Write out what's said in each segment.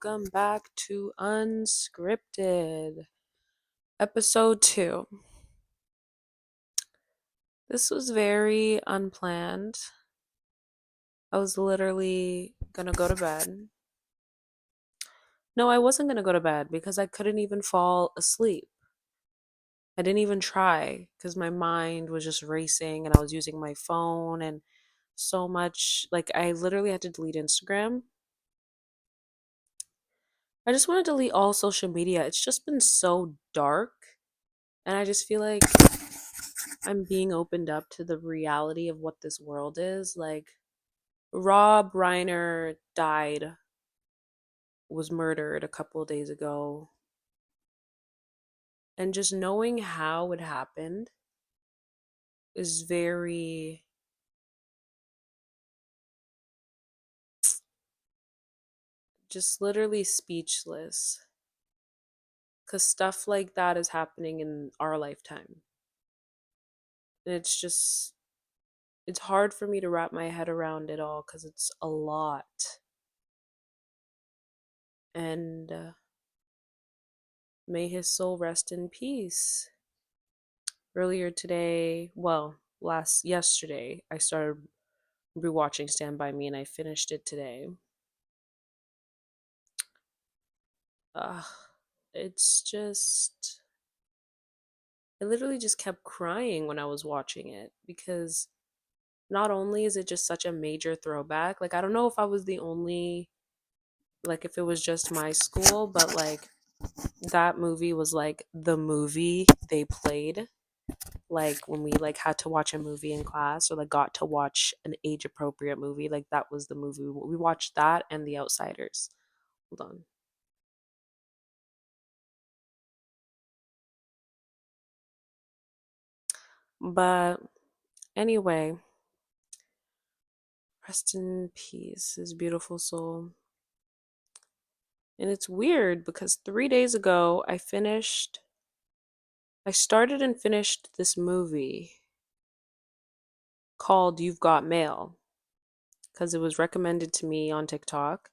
welcome back to Unscripted, episode 2. This was very unplanned. I was literally gonna go to bed. No, I wasn't gonna go to bed because I couldn't even fall asleep. I didn't even try because my mind was just racing and I was using my phone and so much. Like, I literally had to delete Instagram. I just want to delete all social media. It's just been so dark. And I just feel like I'm being opened up to the reality of what this world is. Like, Rob Reiner was murdered a couple of days ago. And just knowing how it happened is very, just literally speechless. Because stuff like that is happening in our lifetime. And it's hard for me to wrap my head around it all because it's a lot. And may his soul rest in peace. Earlier today, well, yesterday, I started rewatching Stand By Me and I finished it today. Uh, it's just, I literally just kept crying when I was watching it because not only is it just such a major throwback, like, I don't know if I was the only, like, if it was just my school, but like, that movie was like the movie they played like when we like had to watch a movie in class or like got to watch an age appropriate movie, like that was the movie we watched. That and The Outsiders. Hold on. But anyway, rest in peace, his beautiful soul. And it's weird because 3 days ago I started and finished this movie called You've Got Mail because it was recommended to me on TikTok.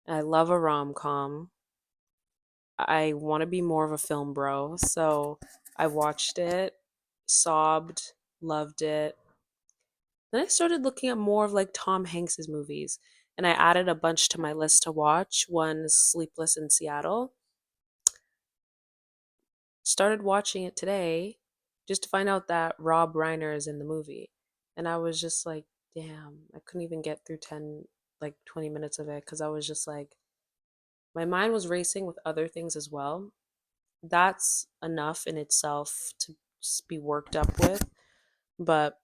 I love a rom-com. I want to be more of a film bro. So I watched it, sobbed, loved it. Then I started looking at more of like Tom Hanks's movies and I added a bunch to my list to watch. One is Sleepless in Seattle. Started watching it today just to find out that Rob Reiner is in the movie. And I was just like, damn, I couldn't even get through 10, like 20 minutes of it because I was just like, my mind was racing with other things as well. That's enough in itself to just be worked up with. But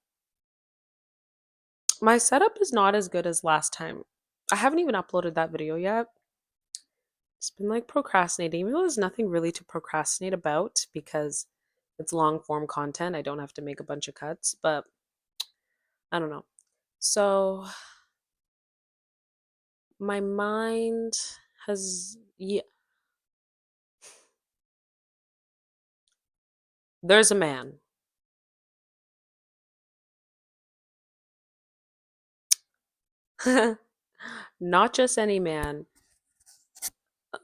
my setup is not as good as last time. I haven't even uploaded that video yet. It's been like procrastinating, even though there's nothing really to procrastinate about because it's long form content. I don't have to make a bunch of cuts, but I don't know. So my mind has, yeah, there's a man. Not just any man.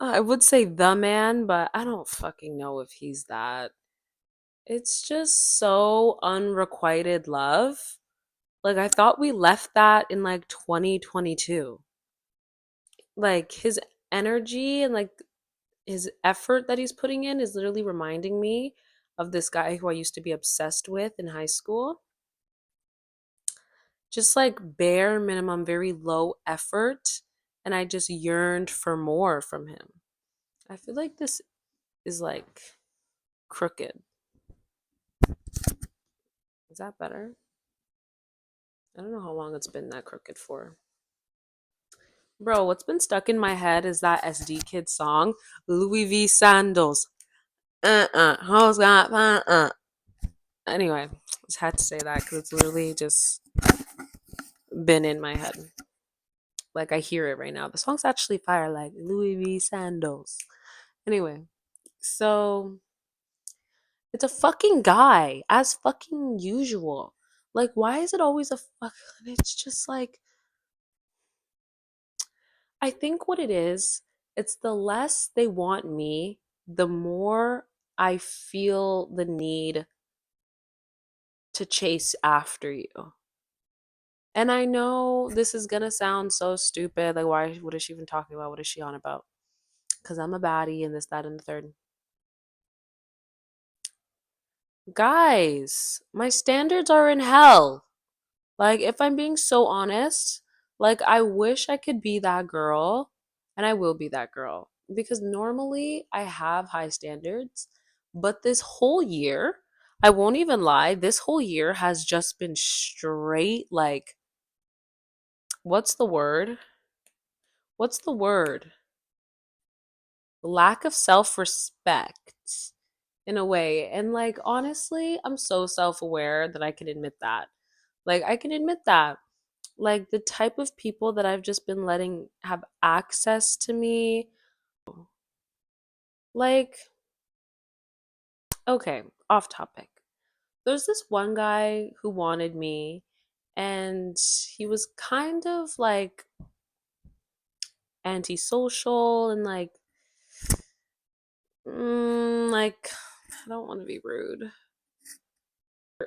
I would say the man, but I don't fucking know if he's that. It's just so unrequited love. Like, I thought we left that in like 2022. Like, his energy and like his effort that he's putting in is literally reminding me of this guy who I used to be obsessed with in high school. Just like bare minimum, very low effort. And I just yearned for more from him. I feel like this is like crooked. Is that better? I don't know how long it's been that crooked for. Bro, what's been stuck in my head is that SD Kid song, Louis V. Sandals. Hoes got Anyway, just had to say that because it's literally just been in my head. Like, I hear it right now. The song's actually fire, like Louis V. Sandals. Anyway, so it's a fucking guy, as fucking usual. Like, why is it always a fuck? It's just like, I think what it is It's the less they want me, the more I feel the need to chase after you. And I know this is gonna sound so stupid. Like, why? What is she even talking about? What is she on about? Because I'm a baddie and this, that, and the third. Guys, my standards are in hell. Like, if I'm being so honest, like, I wish I could be that girl, and I will be that girl. Because normally I have high standards, but this whole year, I won't even lie, this whole year has just been straight, like, what's the word? What's the word? Lack of self respect in a way. And, like, honestly, I'm so self aware that I can admit that. Like, I can admit that. Like, the type of people that I've just been letting have access to me. Like, okay, off topic. There's this one guy who wanted me, and he was kind of like antisocial and like, I don't want to be rude.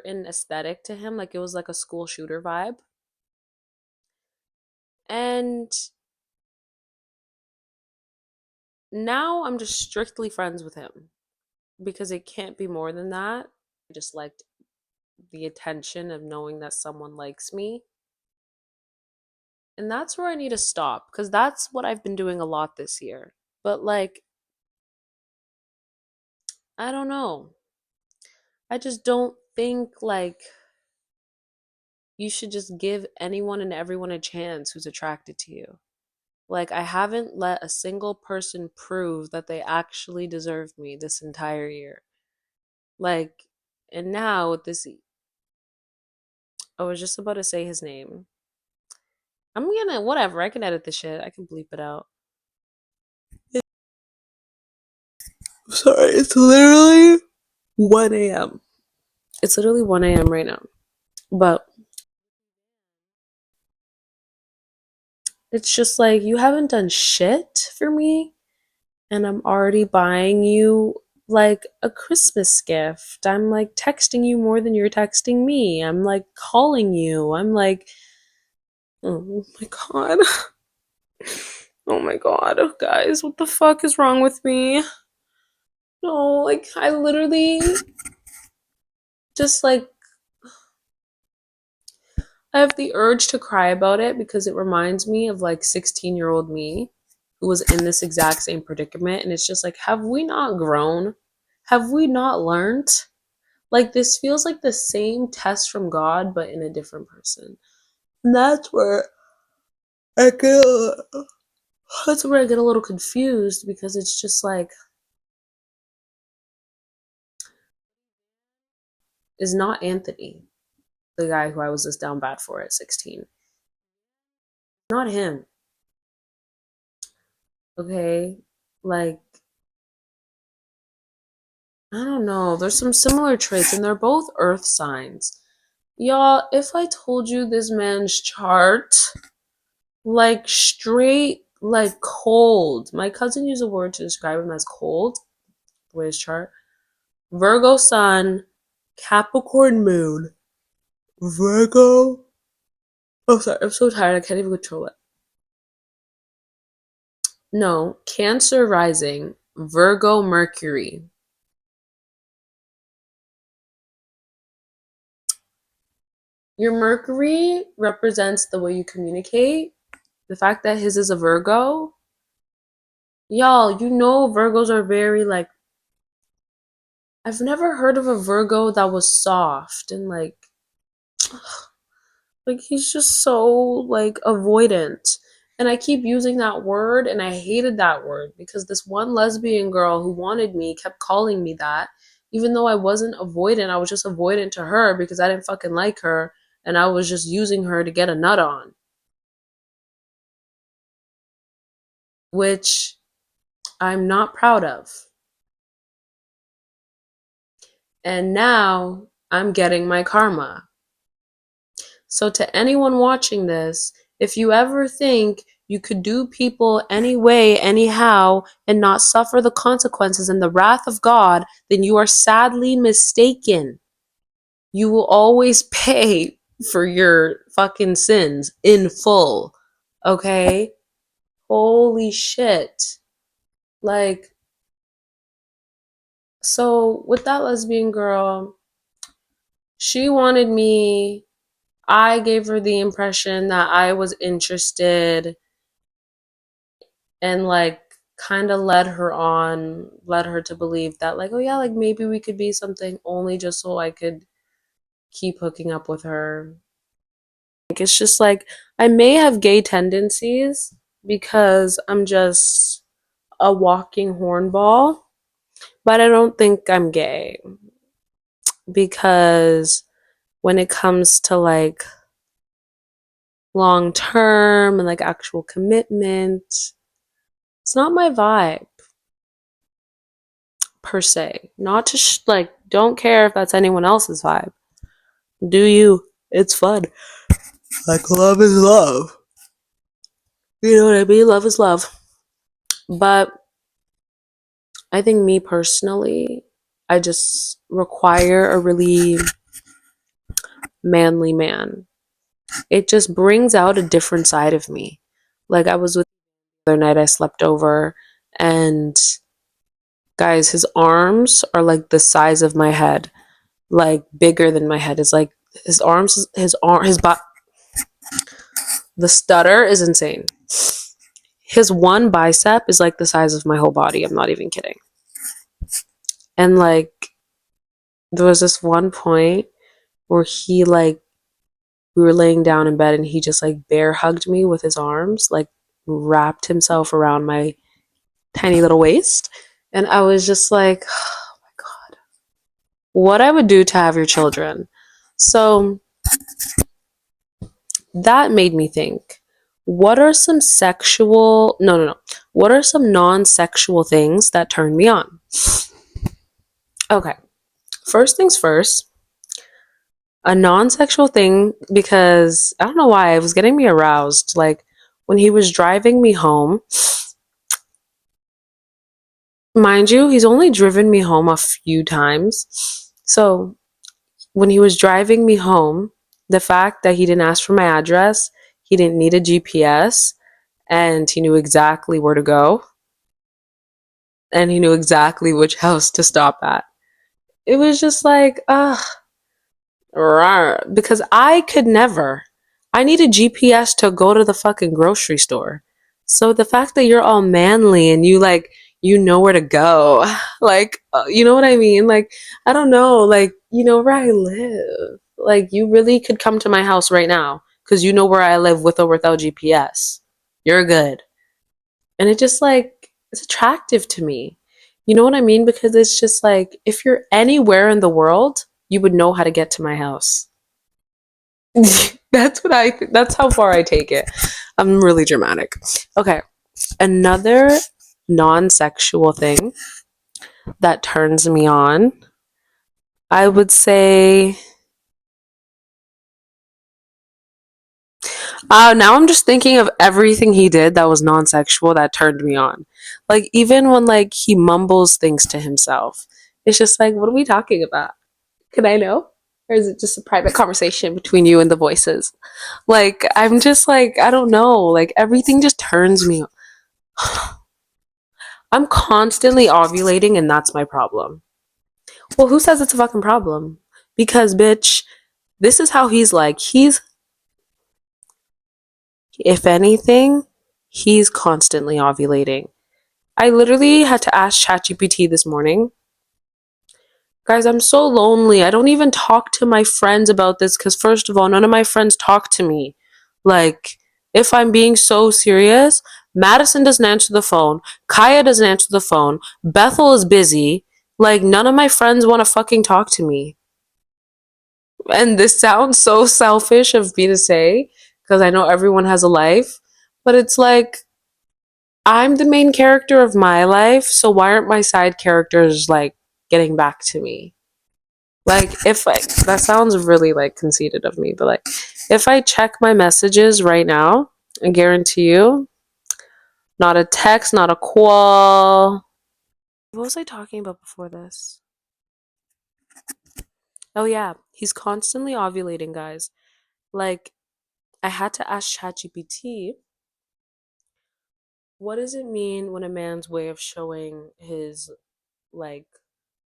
In aesthetic to him, like it was like a school shooter vibe. And now I'm just strictly friends with him because it can't be more than that. I just liked the attention of knowing that someone likes me. And that's where I need to stop because that's what I've been doing a lot this year. But like, I don't know. I just don't think like you should just give anyone and everyone a chance who's attracted to you. Like, I haven't let a single person prove that they actually deserve me this entire year. Like, and now with this, I was just about to say his name. I'm gonna, whatever, I can edit the shit. I can bleep it out. Sorry, it's literally 1 a.m. It's literally 1 a.m. right now. But it's just like, you haven't done shit for me, and I'm already buying you like a Christmas gift. I'm like texting you more than you're texting me. I'm like calling you. I'm like, oh my God. Oh my God. Guys, what the fuck is wrong with me? No, like, I literally just like, I have the urge to cry about it because it reminds me of like 16-year-old me who was in this exact same predicament. And it's just like, have we not grown? Have we not learned? Like, this feels like the same test from God, but in a different person. And I get, that's where I get a little confused because it's just like, is not Anthony the guy who I was this down bad for at 16? Not him. Okay? Like, I don't know. There's some similar traits, and they're both earth signs. Y'all, if I told you this man's chart, like straight, like cold. My cousin used a word to describe him as cold, the way his chart. Virgo sun, Capricorn moon, Virgo. Oh, sorry, I'm so tired. I can't even control it. No, Cancer rising, Virgo Mercury. Your Mercury represents the way you communicate. The fact that his is a Virgo, y'all, you know Virgos are very like, I've never heard of a Virgo that was soft and like he's just so like avoidant. And I keep using that word and I hated that word because this one lesbian girl who wanted me kept calling me that. Even though I wasn't avoidant, I was just avoidant to her because I didn't fucking like her and I was just using her to get a nut on, which I'm not proud of. And now I'm getting my karma. So, to anyone watching this, if you ever think you could do people any way, anyhow, and not suffer the consequences and the wrath of God, then you are sadly mistaken. You will always pay for your fucking sins in full. Okay? Holy shit. Like, so with that lesbian girl, she wanted me. I gave her the impression that I was interested and like kind of led her to believe that like, oh yeah, like maybe we could be something only just so I could keep hooking up with her. Like, it's just like I may have gay tendencies because I'm just a walking hornball, but I don't think I'm gay because when it comes to like long term and like actual commitment, it's not my vibe per se. Not to like, don't care if that's anyone else's vibe. Do you? It's fun. Like, love is love. You know what I mean? Love is love. But I think me personally, I just require a really manly man. It just brings out a different side of me. Like, I was with the other night, I slept over, and guys, his arms are like the size of my head, like bigger than my head. Is like his arms, his butt. The stutter is insane. His one bicep is like the size of my whole body. I'm not even kidding. And like, there was this one point where he like, we were laying down in bed and he just like bear hugged me with his arms, like wrapped himself around my tiny little waist. And I was just like, oh my God, what I would do to have your children. So that made me think, what are some sexual, no. What are some non-sexual things that turn me on? Okay, first things first, a non-sexual thing, because I don't know why it was getting me aroused. Like when he was driving me home, mind you, he's only driven me home a few times. So when he was driving me home, the fact that he didn't ask for my address, he didn't need a GPS, and he knew exactly where to go, and he knew exactly which house to stop at. It was just like, because I could never. I need a GPS to go to the fucking grocery store. So the fact that you're all manly and you like, you know where to go, like, you know what I mean? Like, I don't know, like, you know where I live. Like, you really could come to my house right now because you know where I live with or without GPS. You're good. And it just like, it's attractive to me. You know what I mean? Because it's just like, if you're anywhere in the world, you would know how to get to my house. That's how far I take it. I'm really dramatic. Okay. Another non-sexual thing that turns me on, I would say, now I'm just thinking of everything he did that was non-sexual that turned me on. Like even when like he mumbles things to himself. It's just like, what are we talking about? Can I know? Or is it just a private conversation between you and the voices? Like, I'm just like, I don't know. Like, everything just turns me on. I'm constantly ovulating, and that's my problem. Well, who says it's a fucking problem? Because, bitch, this is how he's like. If anything, he's constantly ovulating. I literally had to ask ChatGPT this morning, guys, I'm so lonely. I don't even talk to my friends about this because, first of all, none of my friends talk to me. Like, if I'm being so serious, Madison doesn't answer the phone. Kaya doesn't answer the phone. Bethel is busy. Like, none of my friends want to fucking talk to me. And this sounds so selfish of me to say because I know everyone has a life, but it's like, I'm the main character of my life, so why aren't my side characters like getting back to me? Like, if I, that sounds really like conceited of me, but like, if I check my messages right now, I guarantee you, Not a text, not a call. What was I talking about before this? Oh yeah, he's constantly ovulating, guys. Like, I had to ask ChatGPT, what does it mean when a man's way of showing his like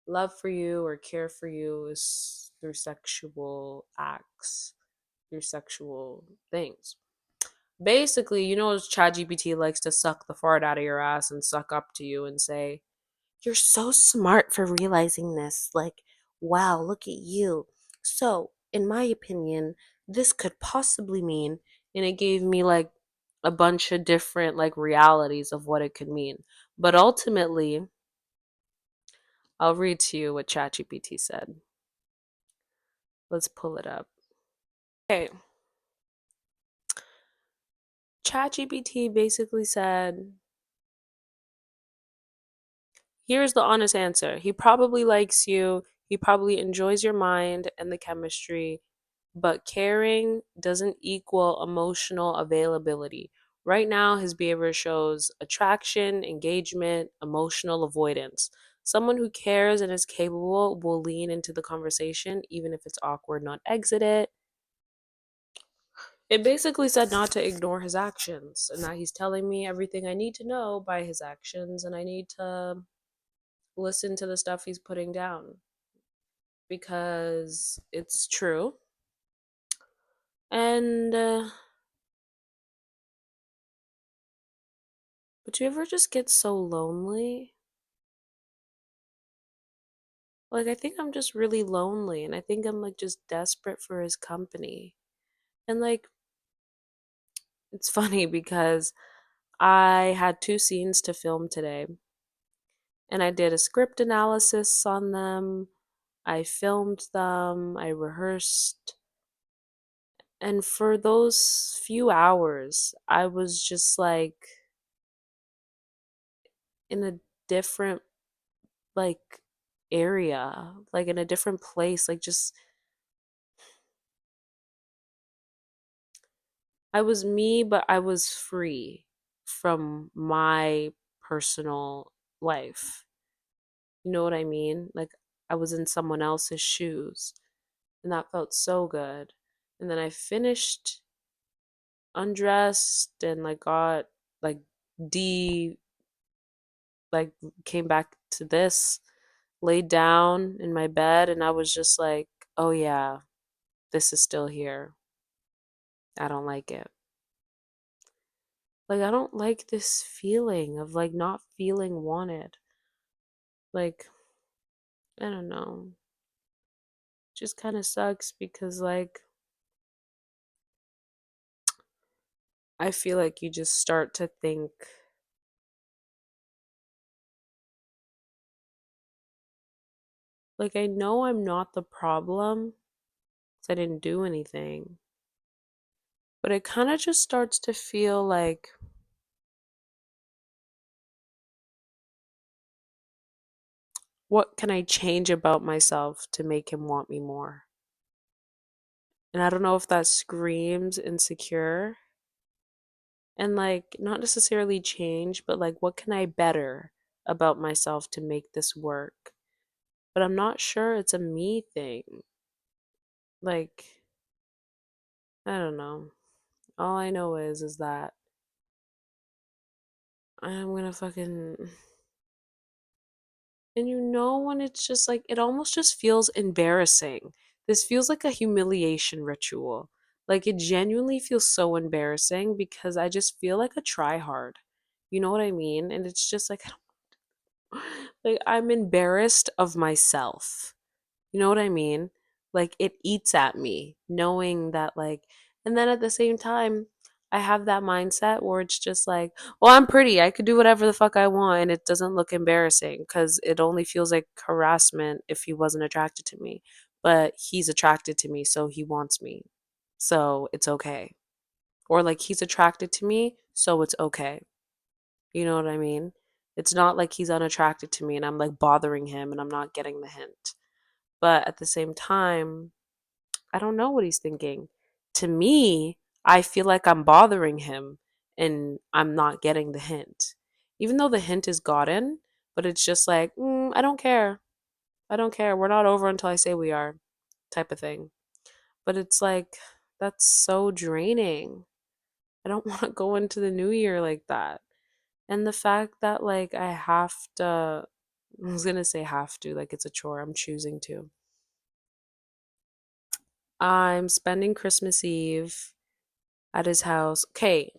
love for you or care for you is through sexual acts, through sexual things? Basically, ChatGPT likes to suck the fart out of your ass and suck up to you and say, "You're so smart for realizing this. Like, wow, look at you." So, in my opinion, this could possibly mean, and it gave me like a bunch of different like realities of what it could mean. But ultimately, I'll read to you what ChatGPT said. Let's pull it up. Okay. ChatGPT basically said, here's the honest answer. He probably likes you. He probably enjoys your mind and the chemistry, but caring doesn't equal emotional availability. Right now, his behavior shows attraction, engagement, emotional avoidance. Someone who cares and is capable will lean into the conversation, even if it's awkward, not exit it. It basically said not to ignore his actions and that he's telling me everything I need to know by his actions, and I need to listen to the stuff he's putting down because it's true. And but do you ever just get so lonely? Like, I think I'm just really lonely, and I think I'm like just desperate for his company. And like, it's funny because I had two scenes to film today, and I did a script analysis on them. I filmed them, I rehearsed, and for those few hours, I was just like in a different like area, like in a different place, like just I was me, but I was free from my personal life. You know what I mean? Like I was in someone else's shoes, and that felt so good. And then I finished, undressed, and like got like de like came back to this, laid down in my bed, and I was just like, "Oh yeah, this is still here. I don't like it." Like I don't like this feeling of like not feeling wanted. Like I don't know. It just kind of sucks because like I feel like you just start to think like I know I'm not the problem because I didn't do anything. But it kind of just starts to feel like what can I change about myself to make him want me more? And I don't know if that screams insecure and like not necessarily change, but like what can I better about myself to make this work? But I'm not sure it's a me thing. Like, I don't know. All I know is that I'm gonna fucking and when it's just like it almost just feels embarrassing. This feels like a humiliation ritual. Like it genuinely feels so embarrassing because I just feel like a try hard. You know what I mean? And it's just like like I'm embarrassed of myself. You know what I mean? Like it eats at me knowing that like and then at the same time I have that mindset where it's just like, well, I'm pretty. I could do whatever the fuck I want and it doesn't look embarrassing cuz it only feels like harassment if he wasn't attracted to me. But he's attracted to me, so he wants me. So it's okay. Or like he's attracted to me, so it's okay. You know what I mean? It's not like he's unattracted to me and I'm like bothering him and I'm not getting the hint. But at the same time, I don't know what he's thinking. To me, I feel like I'm bothering him and I'm not getting the hint. Even though the hint is gotten, but it's just like, I don't care. I don't care. We're not over until I say we are, type of thing. But it's like, that's so draining. I don't want to go into the new year like that. And the fact that, like, I have to, I was gonna say have to, like it's a chore, I'm choosing to. I'm spending Christmas Eve at his house. Okay,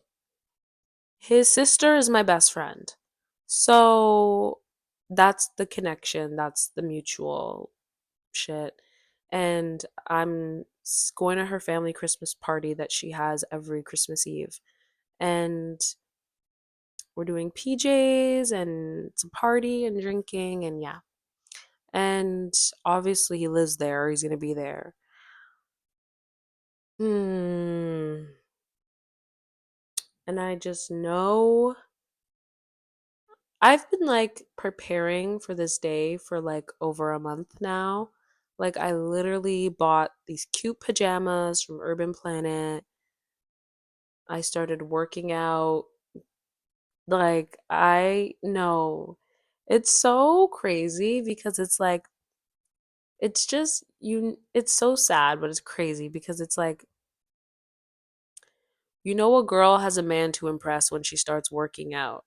his sister is my best friend. So that's the connection, that's the mutual shit. And I'm going to her family Christmas party that she has every Christmas Eve. And we're doing PJs and it's a party and drinking and yeah. And obviously he lives there, he's going to be there. Hmm. And I just know I've been like preparing for this day for like over a month now. Like I literally bought these cute pajamas from Urban Planet. I started working out. Like I know it's so crazy because it's like it's just it's so sad, but it's crazy because it's like a girl has a man to impress when she starts working out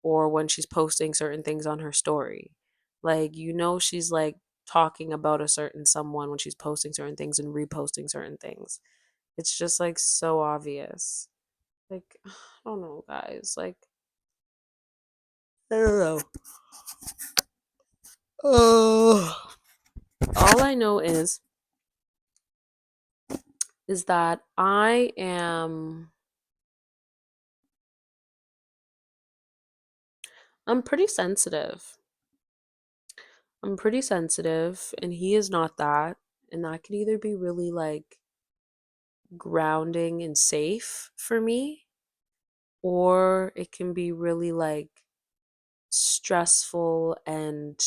or when she's posting certain things on her story. Like, she's like talking about a certain someone when she's posting certain things and reposting certain things. It's just like so obvious. Like, I don't know, guys. Like, I don't know. Oh. All I know is that I'm pretty sensitive. I'm pretty sensitive and he is not that. And that can either be really like grounding and safe for me, or it can be really like stressful and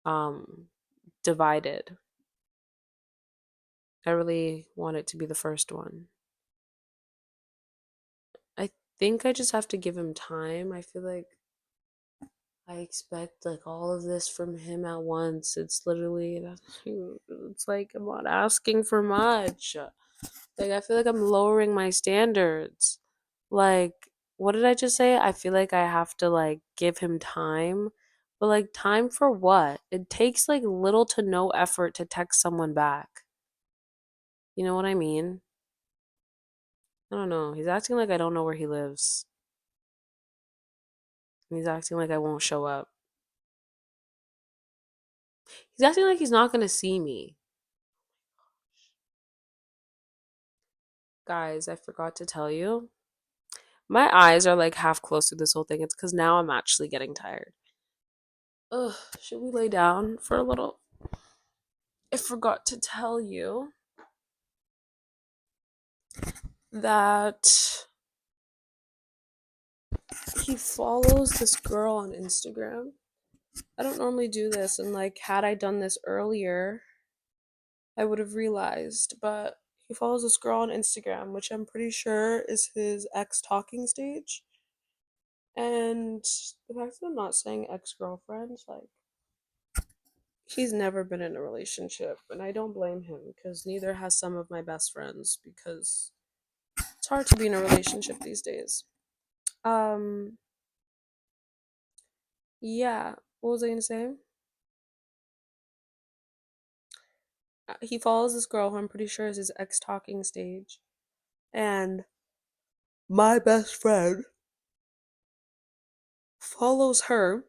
um divided. I really want it to be the first one. I think I just have to give him time. I feel like I expect like all of this from him at once. It's literally it's like I'm not asking for much. Like I feel like I'm lowering my standards. Like what did I just say? I feel like I have to like give him time. But like time for what? It takes like little to no effort to text someone back. You know what I mean? I don't know. He's acting like I don't know where he lives. And he's acting like I won't show up. He's acting like he's not gonna see me. Guys, I forgot to tell you. My eyes are like half closed through this whole thing. It's because now I'm actually getting tired. Ugh, should we lay down for a little? I forgot to tell you that he follows this girl on Instagram. I don't normally do this, and like, had I done this earlier, I would have realized. But he follows this girl on Instagram, which I'm pretty sure is his ex talking stage. And the fact that I'm not saying ex girlfriend, like, he's never been in a relationship, and I don't blame him because neither has some of my best friends because it's hard to be in a relationship these days. Um, yeah. What was I gonna say? He follows this girl who I'm pretty sure is his ex talking stage, and my best friend follows her,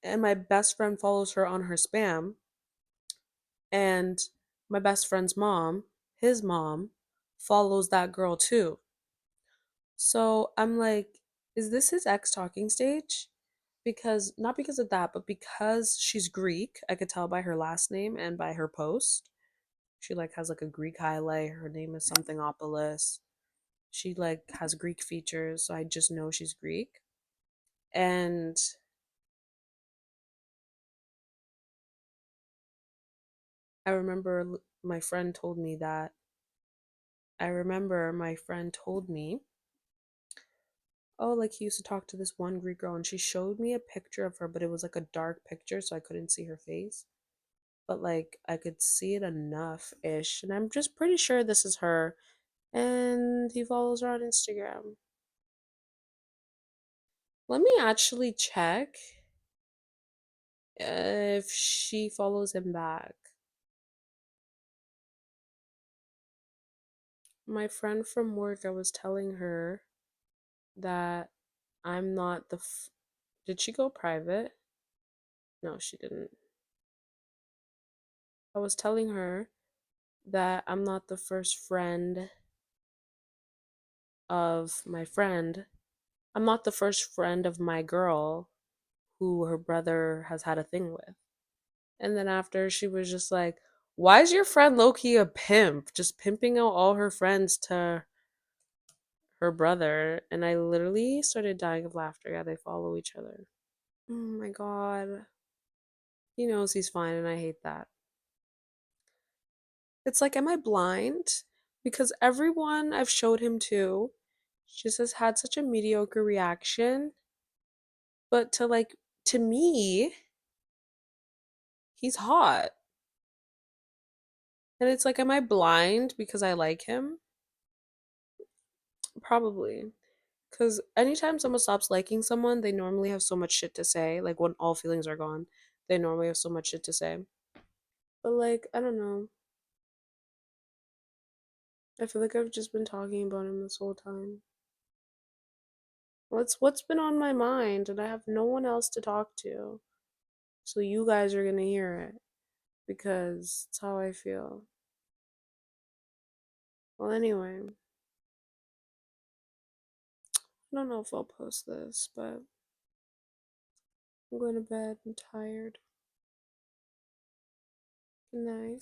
and my best friend follows her on her spam, and my best friend's mom, his mom, follows that girl too. So I'm like, is this his ex talking stage? Because not because of that, but because she's Greek. I could tell by her last name and by her post. She like has like a Greek highlight. Her name is something Opolis. She like has Greek features, so I just know she's Greek. And I remember my friend told me that I remember my friend told me, oh, like he used to talk to this one Greek girl, and she showed me a picture of her, but it was like a dark picture, so I couldn't see her face. But like I could see it enough ish, and I'm just pretty sure this is her. And he follows her on Instagram. Let me actually check if she follows him back. My friend from work, I was telling her that I'm not the. Did she go private? No, she didn't. I was telling her that I'm not the first friend of my friend. I'm not the first friend of my girl who her brother has had a thing with. And then after she was just like, why is your friend Loki a pimp? Just pimping out all her friends to her brother. And I literally started dying of laughter. Yeah, they follow each other. Oh my god. He knows he's fine, and I hate that. It's like, am I blind? Because everyone I've showed him to just has had such a mediocre reaction. But to me, he's hot. And it's like, am I blind because I like him? Probably. Because anytime someone stops liking someone, they normally have so much shit to say. Like when all feelings are gone, they normally have so much shit to say. But like, I don't know. I feel like I've just been talking about him this whole time. What's been on my mind, and I have no one else to talk to. So you guys are gonna hear it because it's how I feel. Well, anyway, I don't know if I'll post this, but I'm going to bed. I'm tired. Good night.